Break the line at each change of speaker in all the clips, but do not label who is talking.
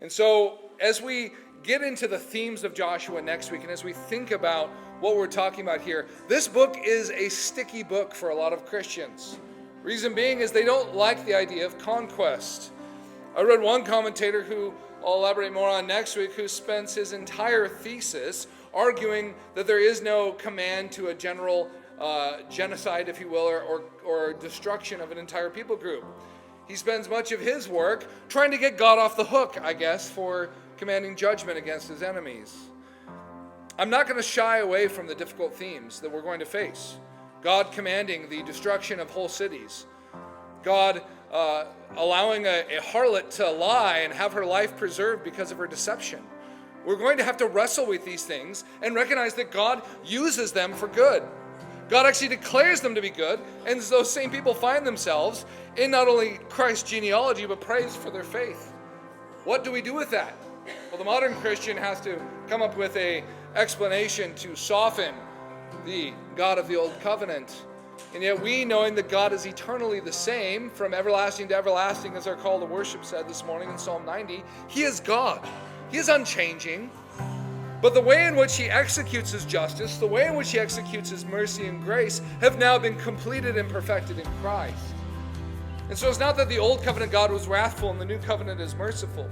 And so as we get into the themes of Joshua next week, and as we think about what we're talking about here, this book is a sticky book for a lot of Christians. Reason being is they don't like the idea of conquest. I read one commentator who I'll elaborate more on next week, who spends his entire thesis arguing that there is no command to a general genocide, if you will, or destruction of an entire people group. He spends much of his work trying to get God off the hook, I guess, for commanding judgment against his enemies. I'm not going to shy away from the difficult themes that we're going to face. God commanding the destruction of whole cities. God allowing a harlot to lie and have her life preserved because of her deception. We're going to have to wrestle with these things and recognize that God uses them for good. God actually declares them to be good, and those same people find themselves in not only Christ's genealogy, but praised for their faith. What do we do with that? Well, the modern Christian has to come up with an explanation to soften the God of the Old Covenant. And yet we, knowing that God is eternally the same, from everlasting to everlasting, as our call to worship said this morning in Psalm 90, He is God. He is unchanging. But the way in which He executes His justice, the way in which He executes His mercy and grace, have now been completed and perfected in Christ. And so it's not that the Old Covenant God was wrathful and the New Covenant is merciful.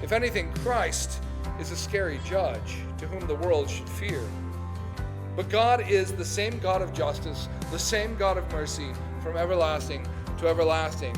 If anything, Christ is a scary judge to whom the world should fear. But God is the same God of justice, the same God of mercy from everlasting to everlasting.